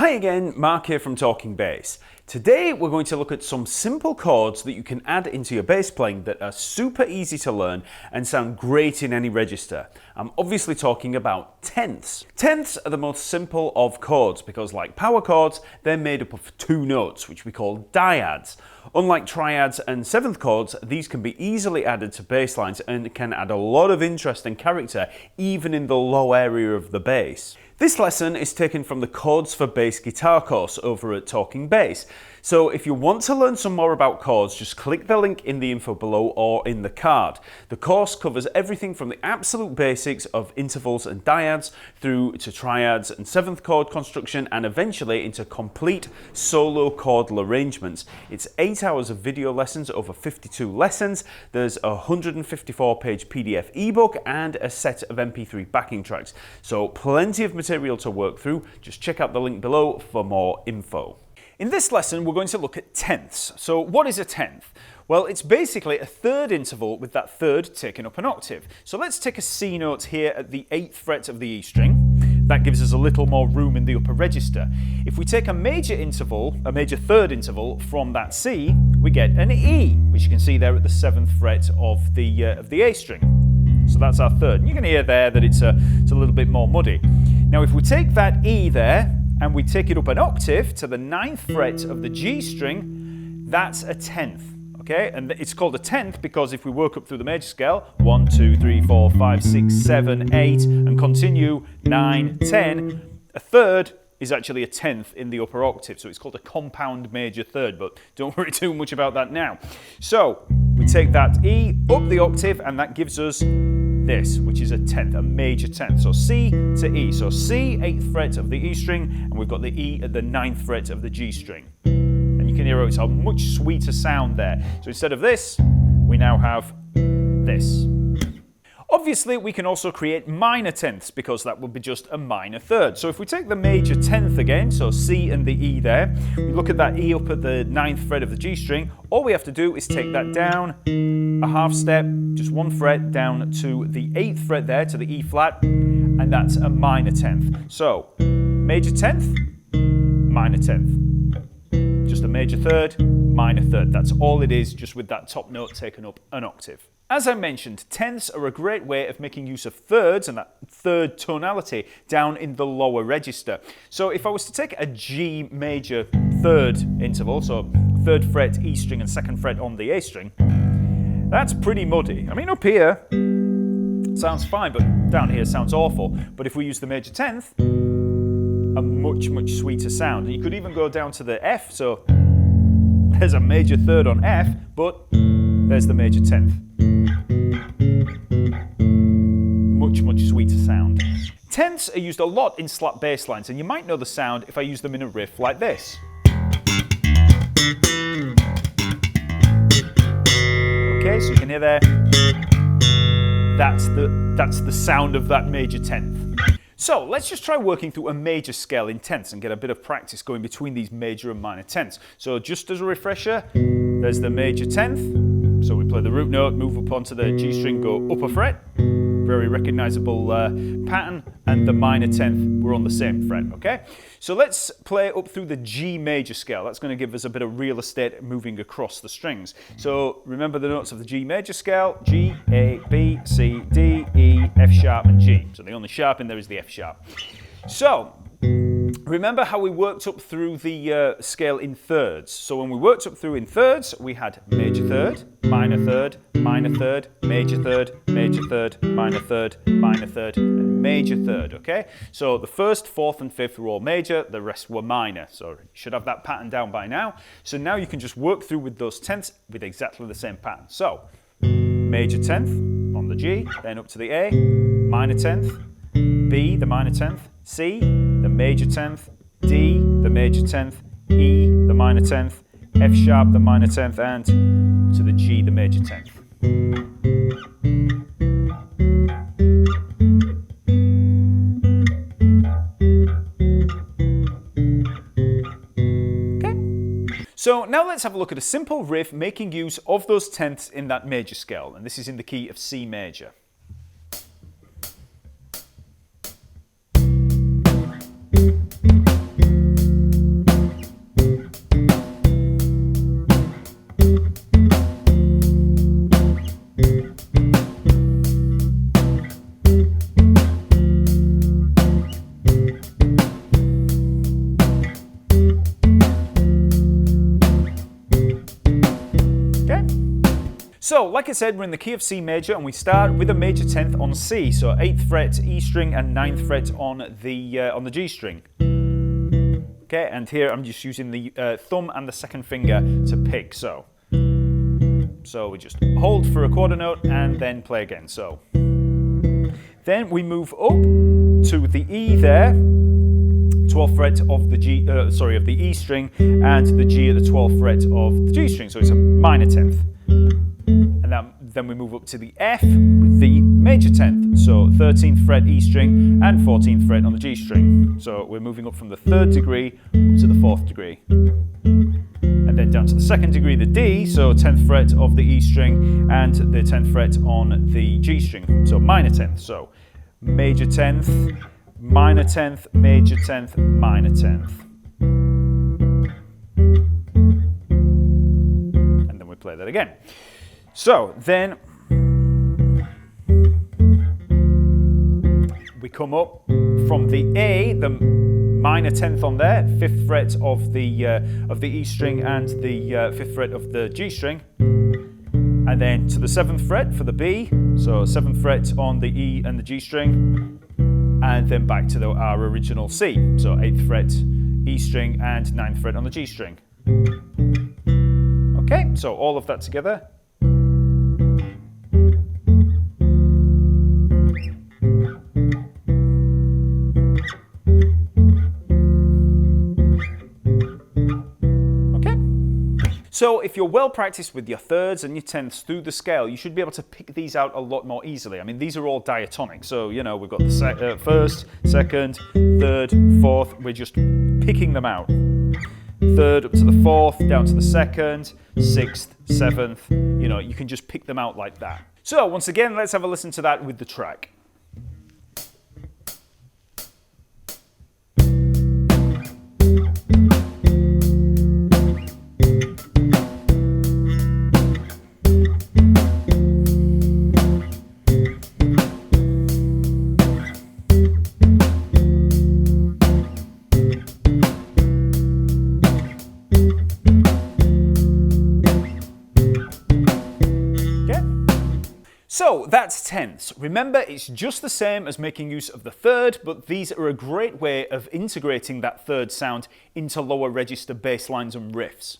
Hi again, Mark here from Talking Bass. Today we're going to look at some simple chords that you can add into your bass playing that are super easy to learn and sound great in any register. I'm obviously talking about tenths. Tenths are the most simple of chords because, like power chords, they're made up of two notes, which we call diads. Unlike triads and seventh chords, these can be easily added to bass lines and can add a lot of interest and character even in the low area of the bass. This lesson is taken from the Chords for Bass Guitar course over at Talking Bass. So if you want to learn some more about chords, just click the link in the info below or in the card. The course covers everything from the absolute basics of intervals and diads through to triads and seventh chord construction and eventually into complete solo chordal arrangements. It's 8 hours of video lessons over 52 lessons. There's a 154-page PDF ebook and a set of MP3 backing tracks. So plenty of material to work through. Just check out the link below for more info. In this lesson, we're going to look at tenths. So what is a tenth? Well, it's basically a third interval with that third taken up an octave. So let's take a C note here at the 8th fret of the E string. That gives us a little more room in the upper register. If we take a major interval, a major third interval from that C, we get an E, which you can see there at the 7th fret of the A string. So that's our third. And you can hear there that it's a little bit more muddy. Now, if we take that E there, and we take it up an octave to the 9th fret of the G string, that's a tenth, okay? And it's called a tenth because if we work up through the major scale, 1, 2, 3, 4, 5, 6, 7, 8, and continue, 9, 10, a third is actually a tenth in the upper octave, so it's called a compound major third, but don't worry too much about that now. So, we take that E up the octave, and that gives us this, which is a tenth, a major tenth. So C to E. So C, 8th fret of the E string, and we've got the E at the 9th fret of the G string. And you can hear it's a much sweeter sound there. So instead of this, we now have this. Obviously, we can also create minor tenths because that would be just a minor third. So if we take the major tenth again, so C and the E there, we look at that E up at the 9th fret of the G string, all we have to do is take that down a half step, just one fret down to the 8th fret there, to the E flat, and that's a minor tenth. So, major tenth, minor tenth. Just a major third, minor third. That's all it is, just with that top note taken up an octave. As I mentioned, tenths are a great way of making use of thirds and that third tonality down in the lower register. So if I was to take a G major third interval, so 3rd fret E string and 2nd fret on the A string, that's pretty muddy. I mean, up here sounds fine, but down here sounds awful. But if we use the major tenth, a much, much sweeter sound. And you could even go down to the F, so there's a major third on F, but there's the major tenth. Much, much sweeter sound. Tenths are used a lot in slap bass lines, and you might know the sound if I use them in a riff like this. Okay, so you can hear there, that's the sound of that major tenth. So let's just try working through a major scale in tenths and get a bit of practice going between these major and minor tenths. So just as a refresher, there's the major tenth. So we play the root note, move up onto the G string, go upper fret. Very recognizable pattern. And the minor tenth, we're on the same fret, okay? So let's play up through the G major scale. That's going to give us a bit of real estate moving across the strings. So remember the notes of the G major scale: G, A, B, C, D, E, F sharp, and G. So the only sharp in there is the F sharp. So remember how we worked up through the scale in thirds. So when we worked up through in thirds, we had major third, minor third, minor third, major third, major third, minor third, and major third, okay? So the 1st, 4th, and 5th were all major, the rest were minor. So you should have that pattern down by now. So now you can just work through with those tenths with exactly the same pattern. So major tenth on the G, then up to the A, minor tenth, B, the minor tenth, C, the major tenth, D, the major tenth, E, the minor tenth, F sharp, the minor tenth, and to the G, the major tenth. Okay. So now let's have a look at a simple riff making use of those tenths in that major scale, and this is in the key of C major. So, like I said, we're in the key of C major, and we start with a major 10th on C. So 8th fret E string and 9th fret on the G string. Okay, and here I'm just using the thumb and the second finger to pick. So we just hold for a quarter note and then play again. So then we move up to the E there, 12th fret of the G, of the E string, and the G at the 12th fret of the G string. So it's a minor 10th. And then we move up to the F with the major 10th. So 13th fret E string and 14th fret on the G string. So we're moving up from the 3rd degree up to the 4th degree. And then down to the 2nd degree, the D, so 10th fret of the E string and the 10th fret on the G string. So minor 10th. So major 10th, minor 10th, major 10th, minor 10th. And then we play that again. So then we come up from the A, the minor 10th on there, 5th fret of the E string and the 5th fret of the G string, and then to the 7th fret for the B, so 7th fret on the E and the G string, and then back to our original C, so 8th fret E string and 9th fret on the G string. Okay, so all of that together. So if you're well practiced with your thirds and your tenths through the scale, you should be able to pick these out a lot more easily. I mean, these are all diatonic. So, you know, we've got the first, second, third, fourth. We're just picking them out. Third up to the fourth, down to the second, sixth, seventh. You know, you can just pick them out like that. So once again, let's have a listen to that with the track. So that's tenths. Remember, it's just the same as making use of the third, but these are a great way of integrating that third sound into lower register bass lines and riffs.